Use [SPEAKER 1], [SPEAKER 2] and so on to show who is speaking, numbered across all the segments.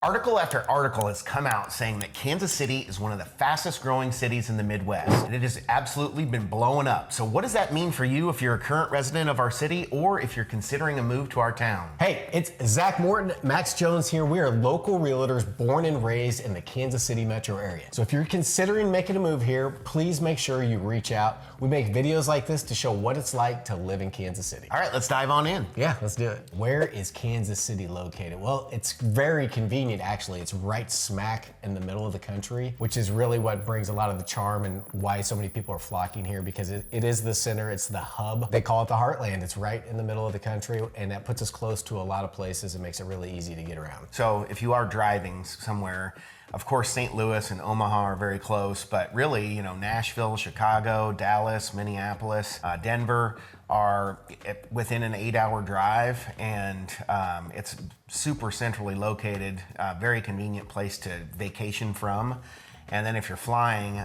[SPEAKER 1] Article after article has come out saying that Kansas City is one of the fastest growing cities in the Midwest, and it has absolutely been blowing up. So what does that mean for you if you're a current resident of our city or if you're considering a move to our town?
[SPEAKER 2] Hey, it's Zach Morton, Max Jones here. We are local realtors born and raised in the Kansas City metro area. So if you're considering making a move here, please make sure you reach out. We make videos like this to show what it's like to live in Kansas City.
[SPEAKER 1] All right, let's dive on in.
[SPEAKER 2] Yeah, let's do it. Where is Kansas City located? Well, it's very convenient actually. It's right smack in the middle of the country, which is really what brings a lot of the charm and why so many people are flocking here, because it is the center, it's the hub. They call it the heartland. It's right in the middle of the country, and that puts us close to a lot of places and makes it really easy to get around.
[SPEAKER 1] So if you are driving somewhere, of course, St. Louis and Omaha are very close, but really, Nashville, Chicago, Dallas, Minneapolis, Denver are within an 8-hour drive, and it's super centrally located, very convenient place to vacation from. And then if you're flying,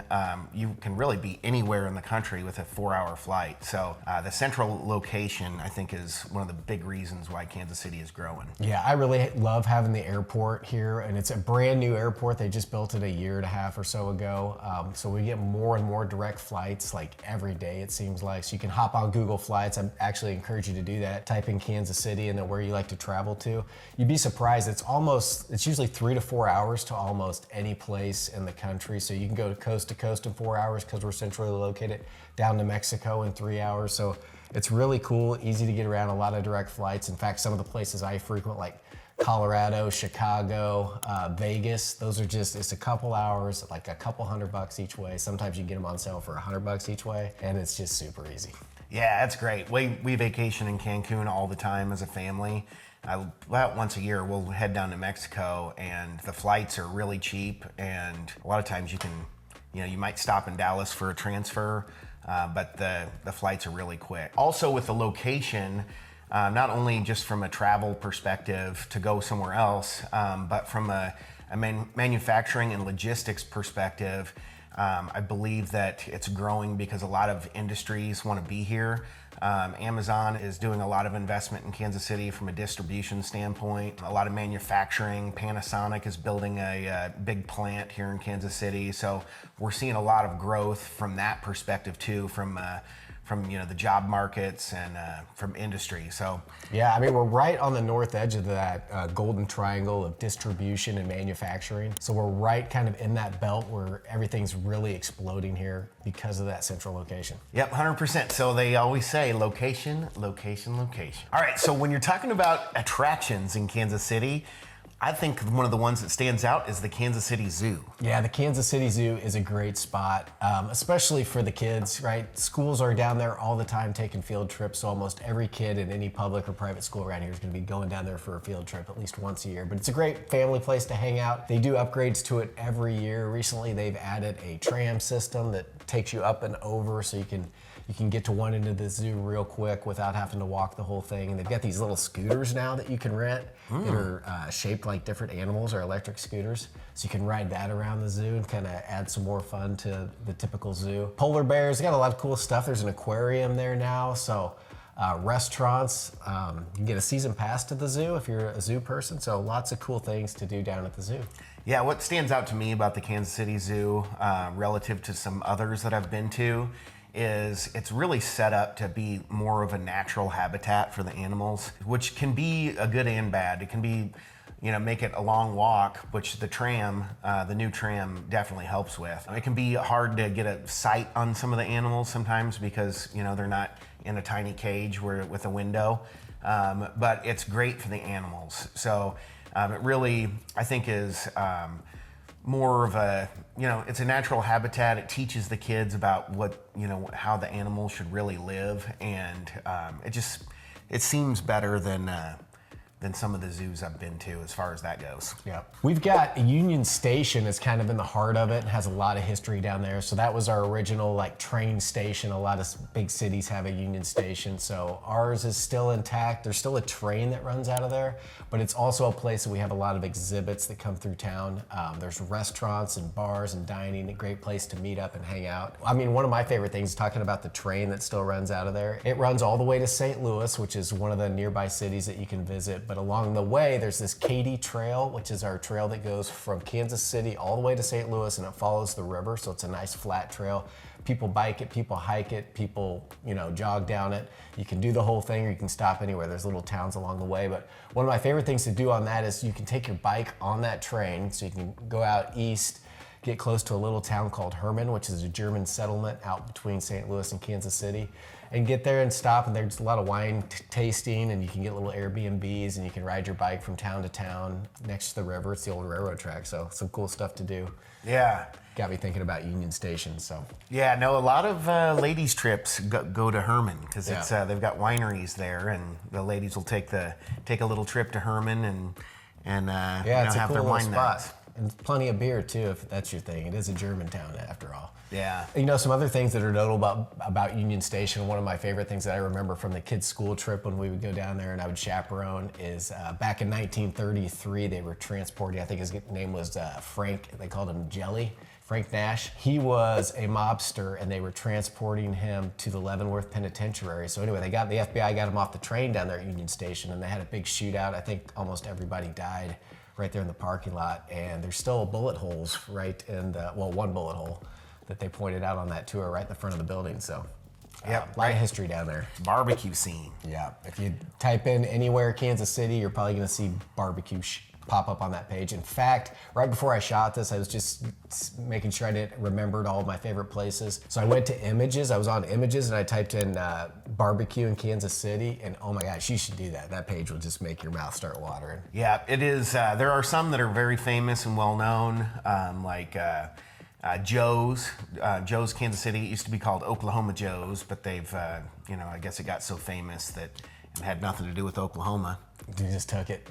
[SPEAKER 1] you can really be anywhere in the country with a 4-hour flight. So the central location, I think, is one of the big reasons why Kansas City is growing.
[SPEAKER 2] Yeah, I really love having the airport here, and it's a brand new airport. They just built it a year and a half or so ago. So we get more and more direct flights like every day, it seems like. So you can hop on Google Flights. I actually encourage you to do that. Type in Kansas City and then where you like to travel to. You'd be surprised. It's usually 3 to 4 hours to almost any place in the country. So you can go to coast in 4 hours because we're centrally located, down to Mexico in 3 hours. So it's really cool, easy to get around, a lot of direct flights. In fact, some of the places I frequent, like Colorado, Chicago, Vegas, it's a couple hours, like a couple $100 each way. Sometimes you get them on sale for $100 each way, and it's just super easy.
[SPEAKER 1] Yeah, that's great. We vacation in Cancun all the time as a family. About once a year, we'll head down to Mexico, and the flights are really cheap. And a lot of times you might stop in Dallas for a transfer, but the flights are really quick. Also with the location, not only just from a travel perspective to go somewhere else, but from a manufacturing and logistics perspective, I believe that it's growing because a lot of industries want to be here. Amazon is doing a lot of investment in Kansas City from a distribution standpoint. A lot of manufacturing. Panasonic is building a big plant here in Kansas City. So we're seeing a lot of growth from that perspective too, from the job markets and from industry. So
[SPEAKER 2] yeah, I mean, we're right on the north edge of that golden triangle of distribution and manufacturing. So we're right kind of in that belt where everything's really exploding here because of that central location.
[SPEAKER 1] Yep, 100%. So they always say location, location, location. All right, so when you're talking about attractions in Kansas City, I think one of the ones that stands out is the Kansas City Zoo.
[SPEAKER 2] Yeah, the Kansas City Zoo is a great spot, especially for the kids, right? Schools are down there all the time taking field trips, so almost every kid in any public or private school around here is going to be going down there for a field trip at least once a year. But it's a great family place to hang out. They do upgrades to it every year. Recently, they've added a tram system that takes you up and over, so you can get to one end of the zoo real quick without having to walk the whole thing. And they've got these little scooters now that you can rent that are shaped like different animals, or electric scooters. So you can ride that around the zoo and kind of add some more fun to the typical zoo. Polar bears, they got a lot of cool stuff. There's an aquarium there now. So restaurants, you can get a season pass to the zoo if you're a zoo person. So lots of cool things to do down at the zoo.
[SPEAKER 1] Yeah, what stands out to me about the Kansas City Zoo relative to some others that I've been to is it's really set up to be more of a natural habitat for the animals, which can be a good and bad. It can be, make it a long walk, which the new tram definitely helps with. It can be hard to get a sight on some of the animals sometimes because, they're not in a tiny cage with a window, but it's great for the animals. So it really, I think, is more of a, it's a natural habitat. It teaches the kids about how the animals should really live. And it seems better than some of the zoos I've been to as far as that goes.
[SPEAKER 2] Yeah. We've got Union Station that's kind of in the heart of it and has a lot of history down there. So that was our original train station. A lot of big cities have a Union Station. So ours is still intact. There's still a train that runs out of there, but it's also a place that we have a lot of exhibits that come through town. There's restaurants and bars and dining, a great place to meet up and hang out. I mean, one of my favorite things, talking about the train that still runs out of there, it runs all the way to St. Louis, which is one of the nearby cities that you can visit. it. But along the way, there's this Katy Trail, which is our trail that goes from Kansas City all the way to St. Louis, and it follows the river. So it's a nice flat trail. People bike it, people hike it, people, jog down it. You can do the whole thing or you can stop anywhere. There's little towns along the way. But one of my favorite things to do on that is you can take your bike on that train. So you can go out east, get close to a little town called Herman, which is a German settlement out between St. Louis and Kansas City, and get there and stop, and there's a lot of wine tasting, and you can get little Airbnbs, and you can ride your bike from town to town next to the river. It's the old railroad track, so some cool stuff to do.
[SPEAKER 1] Yeah.
[SPEAKER 2] Got me thinking about Union Station, so.
[SPEAKER 1] Yeah, no, a lot of ladies' trips go to Herman because it's they've got wineries there, and the ladies will take a little trip to Herman and
[SPEAKER 2] it's a
[SPEAKER 1] have
[SPEAKER 2] cool
[SPEAKER 1] their
[SPEAKER 2] little
[SPEAKER 1] wine
[SPEAKER 2] spot.
[SPEAKER 1] nights.
[SPEAKER 2] And plenty of beer too, if that's your thing. It is a German town after all.
[SPEAKER 1] Yeah.
[SPEAKER 2] Some other things that are notable about Union Station, one of my favorite things that I remember from the kids' school trip when we would go down there and I would chaperone is back in 1933, they were transporting, I think his name was Frank, they called him Jelly, Frank Nash. He was a mobster and they were transporting him to the Leavenworth Penitentiary. So anyway, the FBI got him off the train down there at Union Station and they had a big shootout. I think almost everybody died right there in the parking lot, and there's still bullet holes right in one bullet hole that they pointed out on that tour right in the front of the building. So a lot of history down there.
[SPEAKER 1] Barbecue scene.
[SPEAKER 2] Yeah, if you type in anywhere Kansas City, you're probably gonna see barbecue pop up on that page. In fact, right before I shot this, I was just making sure I remembered all of my favorite places. So I went to Images, I was on Images, and I typed in barbecue in Kansas City, and oh my gosh, you should do that. That page will just make your mouth start watering.
[SPEAKER 1] Yeah, it is. There are some that are very famous and well known, like Joe's. Joe's Kansas City. It used to be called Oklahoma Joe's, but they've, I guess it got so famous that it had nothing to do with Oklahoma.
[SPEAKER 2] You just took it.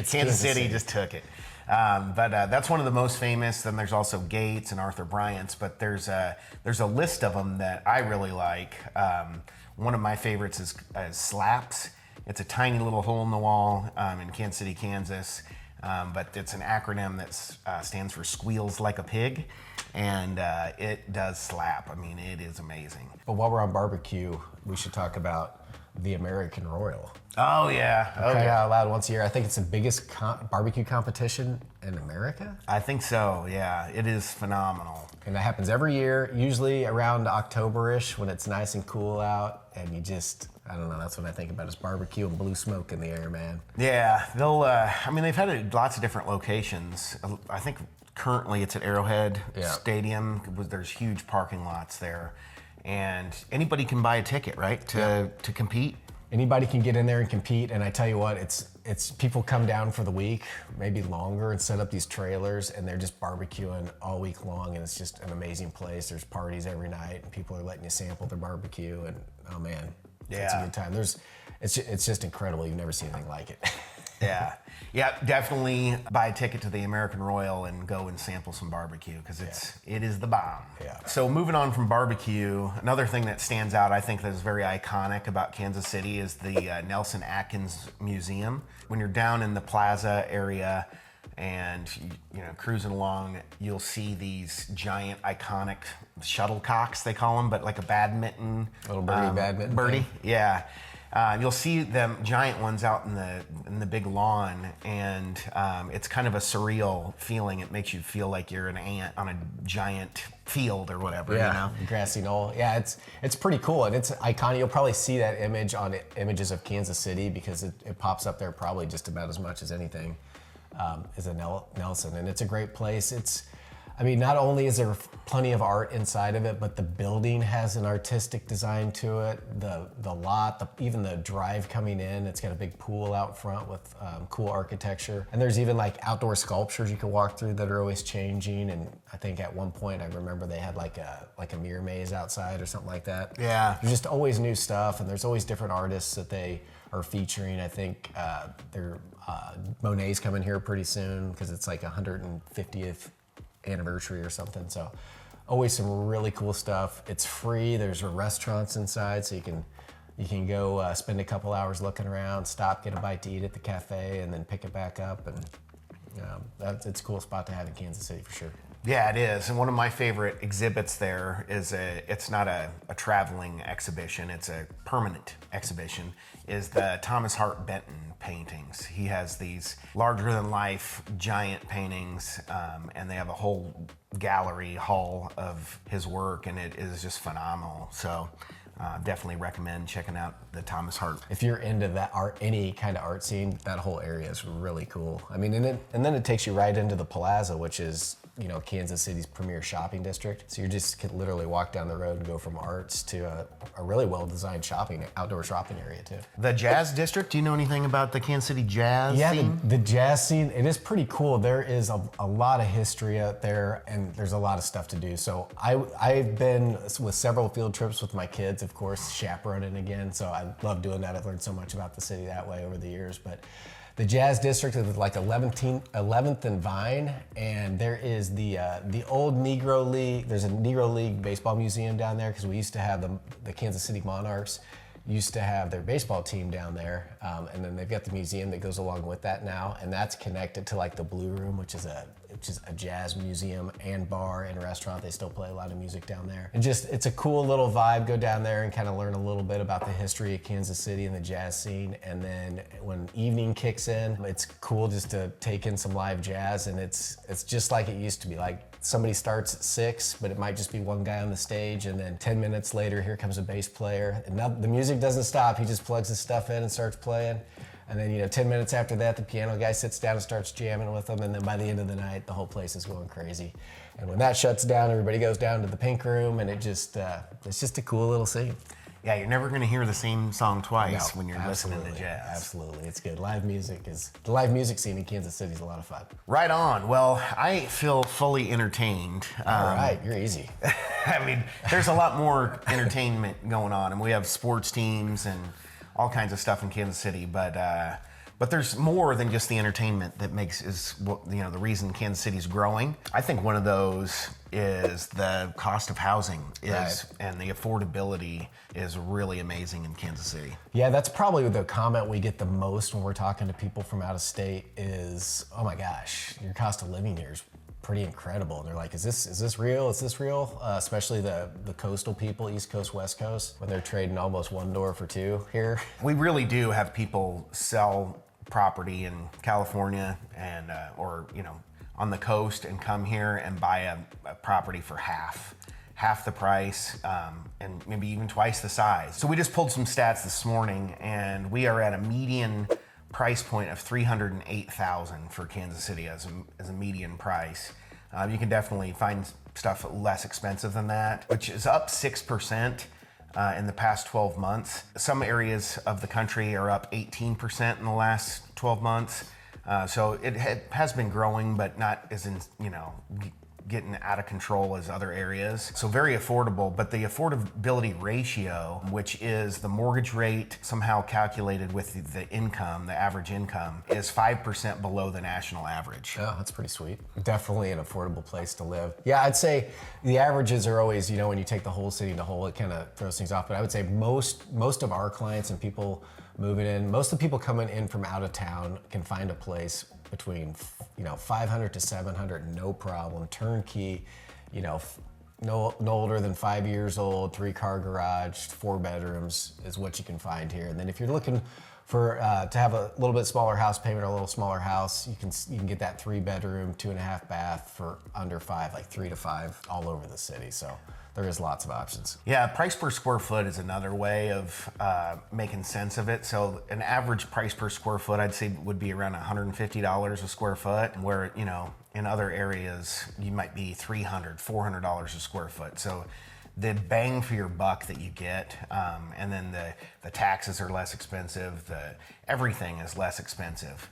[SPEAKER 1] Kansas City just took it. But that's one of the most famous. Then there's also Gates and Arthur Bryant's, but there's a list of them that I really like. One of my favorites is Slaps. It's a tiny little hole in the wall in Kansas City, Kansas, but it's an acronym that stands for Squeals Like a Pig, and it does slap. I mean, it is amazing.
[SPEAKER 2] But while we're on barbecue, we should talk about the American Royal.
[SPEAKER 1] Oh yeah.
[SPEAKER 2] Okay, out loud once a year. I think it's the biggest barbecue competition in America.
[SPEAKER 1] I think so. Yeah, it is phenomenal.
[SPEAKER 2] And that happens every year, usually around October-ish when it's nice and cool out, and I don't know, that's what I think about is barbecue and blue smoke in the air, man.
[SPEAKER 1] Yeah, they've had it at lots of different locations. I think currently it's at Arrowhead Stadium. There's huge parking lots there. And anybody can buy a ticket, right, to compete?
[SPEAKER 2] Anybody can get in there and compete, and I tell you what, it's people come down for the week, maybe longer, and set up these trailers, and they're just barbecuing all week long, and it's just an amazing place. There's parties every night, and people are letting you sample their barbecue, and oh man, it's a good time. It's just incredible. You've never seen anything like it. Yeah, definitely buy a ticket to the American Royal and go and sample some barbecue because it is the bomb. Yeah.
[SPEAKER 1] So moving on from barbecue, another thing that stands out, I think that is very iconic about Kansas City is the Nelson Atkins Museum. When you're down in the plaza area and cruising along, you'll see these giant iconic shuttlecocks, they call them, but like a badminton.
[SPEAKER 2] Little birdie badminton.
[SPEAKER 1] Birdie,
[SPEAKER 2] thing.
[SPEAKER 1] yeah. You'll see them giant ones out in the big lawn, and it's kind of a surreal feeling. It makes you feel like you're an ant on a giant field or whatever.
[SPEAKER 2] Grassy knoll. Yeah, it's pretty cool, and it's iconic. You'll probably see that image on Images of Kansas City because it pops up there probably just about as much as anything is a Nelson, and it's a great place. Not only is there plenty of art inside of it, but the building has an artistic design to it. The lot, even the drive coming in, it's got a big pool out front with cool architecture. And there's even like outdoor sculptures you can walk through that are always changing. And I think at one point I remember they had like a mirror maze outside or something like that.
[SPEAKER 1] Yeah.
[SPEAKER 2] There's just always new stuff, and there's always different artists that they are featuring. I think Monet's coming here pretty soon because it's like 150th anniversary or something. So always some really cool stuff. It's free. There's restaurants inside, so you can go spend a couple hours looking around, stop, get a bite to eat at the cafe, and then pick it back up. And it's a cool spot to have in Kansas City for sure.
[SPEAKER 1] Yeah, it is. And one of my favorite exhibits there is it's not a traveling exhibition, it's a permanent exhibition, is the Thomas Hart Benton paintings. He has these larger than life giant paintings, and they have a whole gallery hall of his work, and it is just phenomenal. So definitely recommend checking out the Thomas Hart.
[SPEAKER 2] If you're into that art, any kind of art scene, that whole area is really cool. I mean, and then it takes you right into the Plaza, which is, you know, Kansas City's premier shopping district. So you just can literally walk down the road and go from arts to a really well-designed outdoor shopping area too.
[SPEAKER 1] The Jazz District, do you know anything about the Kansas City jazz scene?
[SPEAKER 2] The jazz scene, it is pretty cool. There is a lot of history out there, and there's a lot of stuff to do. So I've been with several field trips with my kids, of course, chaperoning again. So I love doing that. I've learned so much about the city that way over the years. But the Jazz District is like 11th and Vine, and there is the old Negro League. There's a Negro League baseball museum down there because we used to have the Kansas City Monarchs used to have their baseball team down there, and then they've got the museum that goes along with that now, and that's connected to like the Blue Room, which is a jazz museum and bar and restaurant. They still play a lot of music down there. And just, it's a cool little vibe. Go down there and kind of learn a little bit about the history of Kansas City and the jazz scene. And then when evening kicks in, it's cool just to take in some live jazz, and it's just like it used to be. Like, somebody starts at 6, but it might just be one guy on the stage, and then 10 minutes later, here comes a bass player. And now the music doesn't stop. He just plugs his stuff in and starts playing. And then, 10 minutes after that, the piano guy sits down and starts jamming with them. And then by the end of the night, the whole place is going crazy. And when that shuts down, everybody goes down to the pink room, and it's just a cool little scene.
[SPEAKER 1] Yeah, you're never going to hear the same song twice when you're listening to jazz.
[SPEAKER 2] Absolutely, it's good. The live music scene in Kansas City is a lot of fun.
[SPEAKER 1] Right on. Well, I feel fully entertained.
[SPEAKER 2] All right, you're easy.
[SPEAKER 1] I mean, there's a lot more entertainment going on, and we have sports teams and all kinds of stuff in Kansas City, but there's more than just the entertainment that the reason Kansas City's growing. I think one of those is the cost of housing and the affordability is really amazing in Kansas City.
[SPEAKER 2] Yeah, that's probably the comment we get the most when we're talking to people from out of state is, oh my gosh, your cost of living here is pretty incredible. And they're like, is this real? Is this real? Especially the coastal people, East Coast, West Coast, when they're trading almost one door for two here.
[SPEAKER 1] We really do have people sell property in California and on the coast and come here and buy a property for half the price, and maybe even twice the size. So we just pulled some stats this morning, and we are at a median price point of $308,000 for Kansas City as a median price. You can definitely find stuff less expensive than that, which is up 6% in the past 12 months. Some areas of the country are up 18% in the last 12 months. So it has been growing, but not as getting out of control as other areas. So very affordable, but the affordability ratio, which is the mortgage rate somehow calculated with the income, the average income, is 5% below the national average.
[SPEAKER 2] Oh, that's pretty sweet. Definitely an affordable place to live. Yeah, I'd say the averages are always, when you take the whole city to whole, it kind of throws things off. But I would say most of our clients and people moving in, most of the people coming in from out of town can find a place between 500 to 700, no problem, turnkey, no older than 5 years old, 3-car garage, 4 bedrooms is what you can find here. And then if you're looking for to have a little bit smaller house payment or a little smaller house, you can get that 3-bedroom, 2.5 bath for under 5, like 3 to 5 all over the city. So there is lots of options.
[SPEAKER 1] Yeah, price per square foot is another way of making sense of it. So an average price per square foot, I'd say, would be around $150 a square foot, where, in other areas, you might be $300, $400 a square foot. So the bang for your buck that you get, and then the taxes are less expensive, everything is less expensive.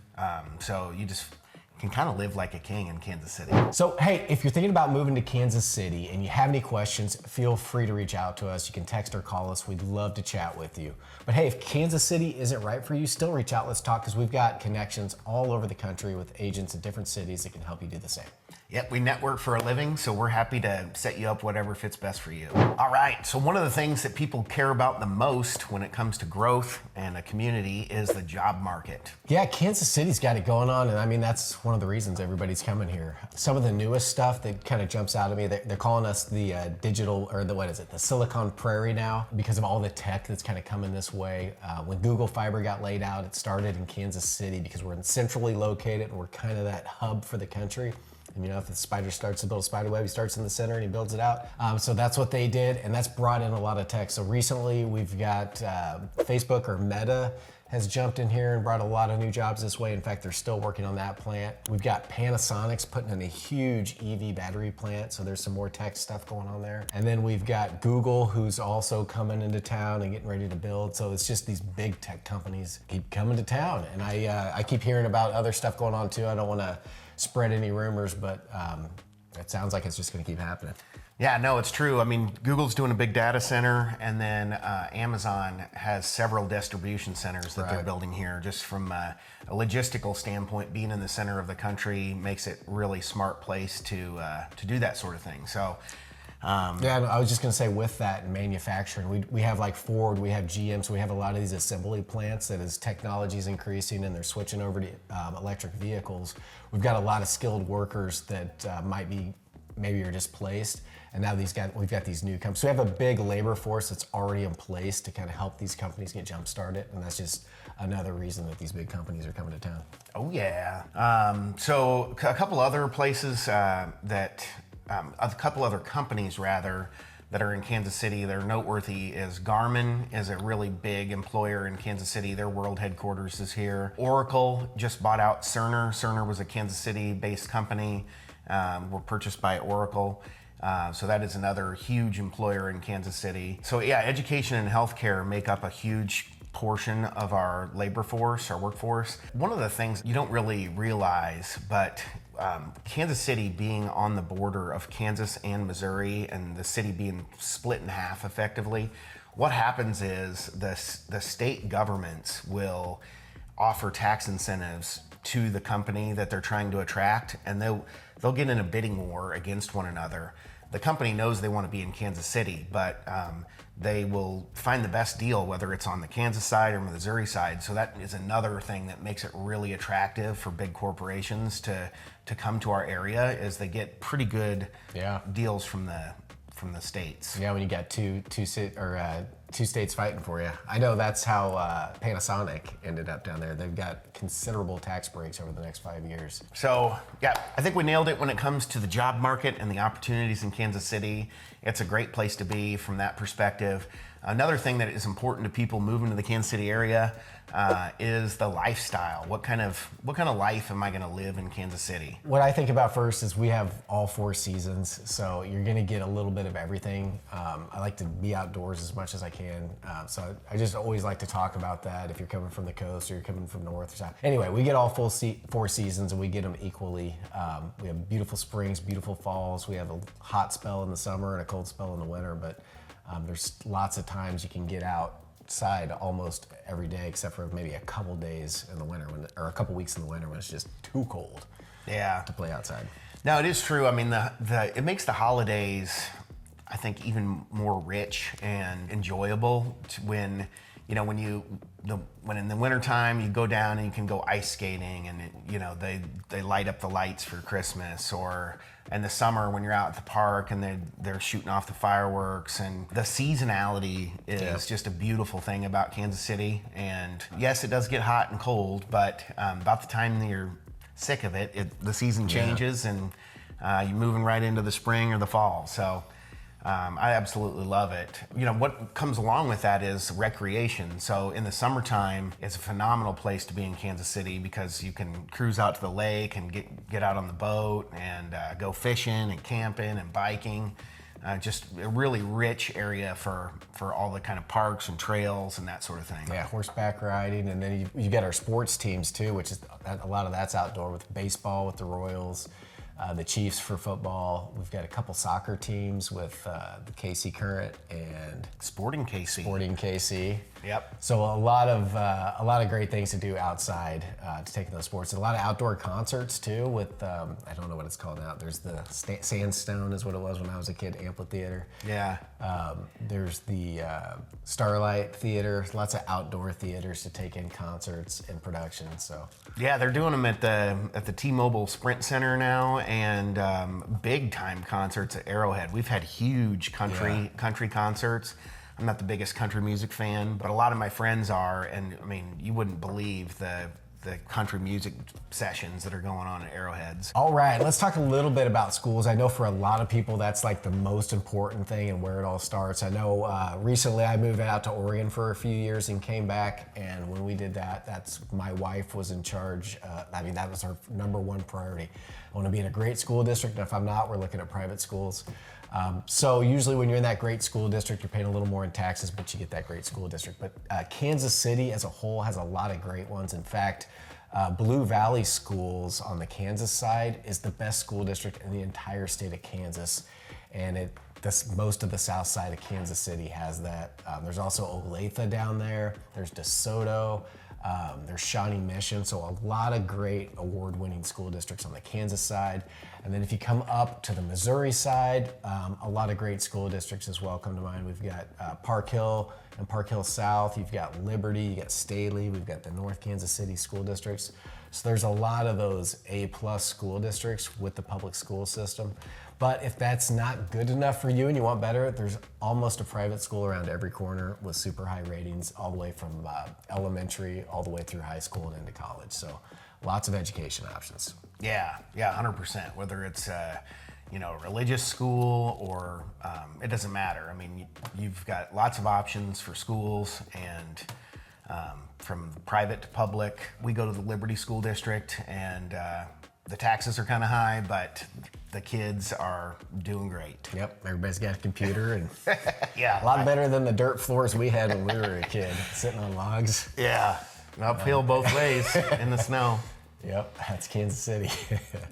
[SPEAKER 1] So you just can kind of live like a king in Kansas City.
[SPEAKER 2] So, hey, if you're thinking about moving to Kansas City and you have any questions, feel free to reach out to us. You can text or call us. We'd love to chat with you. But hey, if Kansas City isn't right for you, still reach out. Let's talk, because we've got connections all over the country with agents in different cities that can help you do the same.
[SPEAKER 1] Yep, we network for a living, so we're happy to set you up whatever fits best for you. All right, so one of the things that people care about the most when it comes to growth and a community is the job market.
[SPEAKER 2] Yeah, Kansas City's got it going on, and I mean, that's one of the reasons everybody's coming here. Some of the newest stuff that kind of jumps out at me, they're calling us the digital, or the Silicon Prairie now, because of all the tech that's kind of coming this way. When Google Fiber got laid out, it started in Kansas City because we're centrally located and we're kind of that hub for the country. And if the spider starts to build a spider web, he starts in the center and he builds it out. So that's what they did, and that's brought in a lot of tech. So recently we've got Facebook, or Meta, has jumped in here and brought a lot of new jobs this way. In fact, they're still working on that plant. We've got Panasonic's putting in a huge EV battery plant, so there's some more tech stuff going on there. And then we've got Google, who's also coming into town and getting ready to build. So it's just these big tech companies keep coming to town. And I keep hearing about other stuff going on too. I don't want to spread any rumors, but it sounds like it's just going to keep happening.
[SPEAKER 1] Yeah, no, it's true. I mean, Google's doing a big data center, and then Amazon has several distribution centers that they're building here. Just from a logistical standpoint, being in the center of the country makes it really smart place to do that sort of thing. So.
[SPEAKER 2] Yeah, I was just going to say, with that manufacturing, we have like Ford, we have GM, so we have a lot of these assembly plants that as technology is increasing and they're switching over to electric vehicles, we've got a lot of skilled workers that maybe are displaced. And now we've got these new companies. So we have a big labor force that's already in place to kind of help these companies get jump started. And that's just another reason that these big companies are coming to town.
[SPEAKER 1] Oh yeah. So a couple other places a couple other companies rather that are in Kansas City that are noteworthy is Garmin is a really big employer in Kansas City. Their world headquarters is here. Oracle just bought out Cerner. Cerner was a Kansas City based company. Were purchased by Oracle. So that is another huge employer in Kansas City. So yeah, education and healthcare make up a huge portion of our labor force, our workforce. One of the things you don't really realize, but Kansas City being on the border of Kansas and Missouri, and the city being split in half effectively, what happens is the state governments will offer tax incentives to the company that they're trying to attract, and they'll get in a bidding war against one another. The company knows they want to be in Kansas City, but they will find the best deal, whether it's on the Kansas side or Missouri side. So that is another thing that makes it really attractive for big corporations to come to our area, is they get pretty good deals from the states.
[SPEAKER 2] Yeah, when you got two states fighting for you. I know that's how Panasonic ended up down there. They've got considerable tax breaks over the next 5 years.
[SPEAKER 1] So yeah, I think we nailed it when it comes to the job market and the opportunities in Kansas City. It's a great place to be from that perspective. Another thing that is important to people moving to the Kansas City area is the lifestyle. What kind of life am I going to live in Kansas City?
[SPEAKER 2] What I think about first is we have all 4 seasons, so you're going to get a little bit of everything. I like to be outdoors as much as I can, so I just always like to talk about that. If you're coming from the coast or you're coming from north or south. Anyway, we get all 4 seasons, and we get them equally. We have beautiful springs, beautiful falls. We have a hot spell in the summer and a cold spell in the winter, but there's lots of times you can get outside almost every day, except for maybe a couple days in the winter, or a couple weeks in the winter when it's just too cold to play outside.
[SPEAKER 1] No, it is true. I mean, it makes the holidays, I think, even more rich and enjoyable when in the wintertime you go down and you can go ice skating, and they light up the lights for Christmas, or in the summer when you're out at the park and they're shooting off the fireworks. And the seasonality is just a beautiful thing about Kansas City. And yes, it does get hot and cold, but about the time that you're sick of it, the season changes, and you're moving right into the spring or the fall. So I absolutely love it. What comes along with that is recreation. So in the summertime, it's a phenomenal place to be in Kansas City because you can cruise out to the lake and get out on the boat and go fishing and camping and biking. Just a really rich area for all the kind of parks and trails and that sort of thing.
[SPEAKER 2] Yeah, horseback riding, and then you got our sports teams too, which is a lot of that's outdoor, with baseball with the Royals. the Chiefs for football. We've got a couple soccer teams with the KC Current and
[SPEAKER 1] Sporting KC.
[SPEAKER 2] Sporting KC.
[SPEAKER 1] Yep.
[SPEAKER 2] So a lot of great things to do outside to take in those sports. And a lot of outdoor concerts too. With I don't know what it's called now. There's the Sandstone is what it was when I was a kid. Amphitheater.
[SPEAKER 1] Yeah.
[SPEAKER 2] There's the Starlight Theater. Lots of outdoor theaters to take in concerts and productions. So
[SPEAKER 1] Yeah, they're doing them at the T-Mobile Sprint Center now, and big time concerts at Arrowhead. We've had huge country concerts. I'm not the biggest country music fan, but a lot of my friends are, and I mean, you wouldn't believe the country music sessions that are going on at Arrowheads.
[SPEAKER 2] all right, let's talk a little bit about schools. I know for a lot of people that's like the most important thing and where it all starts. I know recently I moved out to Oregon for a few years and came back, and when we did that, that's my wife was in charge. I mean, that was her number one priority. I want to be in a great school district, and if I'm not, we're looking at private schools. So usually when you're in that great school district, you're paying a little more in taxes, but you get that great school district. But Kansas City as a whole has a lot of great ones. In fact, Blue Valley Schools on the Kansas side is the best school district in the entire state of Kansas. And most of the south side of Kansas City has that. There's also Olathe down there. There's DeSoto. There's Shawnee Mission, so a lot of great award-winning school districts on the Kansas side. And then if you come up to the Missouri side, a lot of great school districts as well come to mind. We've got Park Hill and Park Hill South. You've got Liberty, you got Staley. We've got the North Kansas City school districts. So there's a lot of those A+ school districts with the public school system. But if that's not good enough for you and you want better, there's almost a private school around every corner with super high ratings all the way from elementary all the way through high school and into college. So lots of education options.
[SPEAKER 1] Yeah, 100%. Whether it's religious school or it doesn't matter. I mean, you've got lots of options for schools, and from private to public. We go to the Liberty School District, and the taxes are kind of high, but the kids are doing great.
[SPEAKER 2] Yep, everybody's got a computer, and
[SPEAKER 1] Yeah,
[SPEAKER 2] a lot better than the dirt floors we had when we were a kid, sitting on logs.
[SPEAKER 1] Yeah, uphill both ways in the snow.
[SPEAKER 2] Yep, that's Kansas City.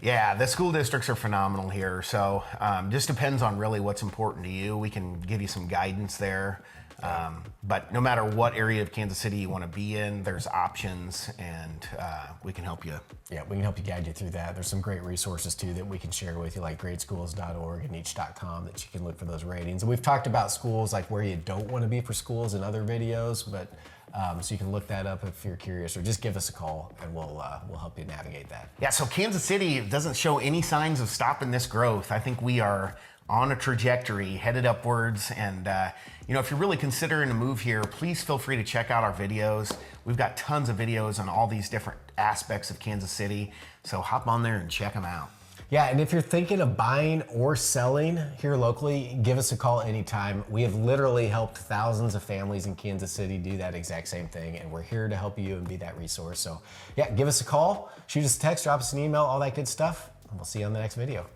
[SPEAKER 1] Yeah, the school districts are phenomenal here. So just depends on really what's important to you. We can give you some guidance there. But no matter what area of Kansas City you want to be in, there's options, and we can help you.
[SPEAKER 2] Yeah, we can help you guide you through that. There's some great resources too that we can share with you, like gradeschools.org and each.com, that you can look for those ratings. And we've talked about schools, like where you don't want to be for schools, in other videos, but so you can look that up if you're curious, or just give us a call and we'll help you navigate that.
[SPEAKER 1] Yeah, so Kansas City doesn't show any signs of stopping this growth. I think we are on a trajectory headed upwards, and if you're really considering a move here, please feel free to check out our videos. We've got tons of videos on all these different aspects of Kansas City, so hop on there and check them out.
[SPEAKER 2] Yeah, and if you're thinking of buying or selling here locally, give us a call anytime. We have literally helped thousands of families in Kansas City do that exact same thing, and we're here to help you and be that resource. So yeah, give us a call, shoot us a text, drop us an email, all that good stuff, and we'll see you on the next video.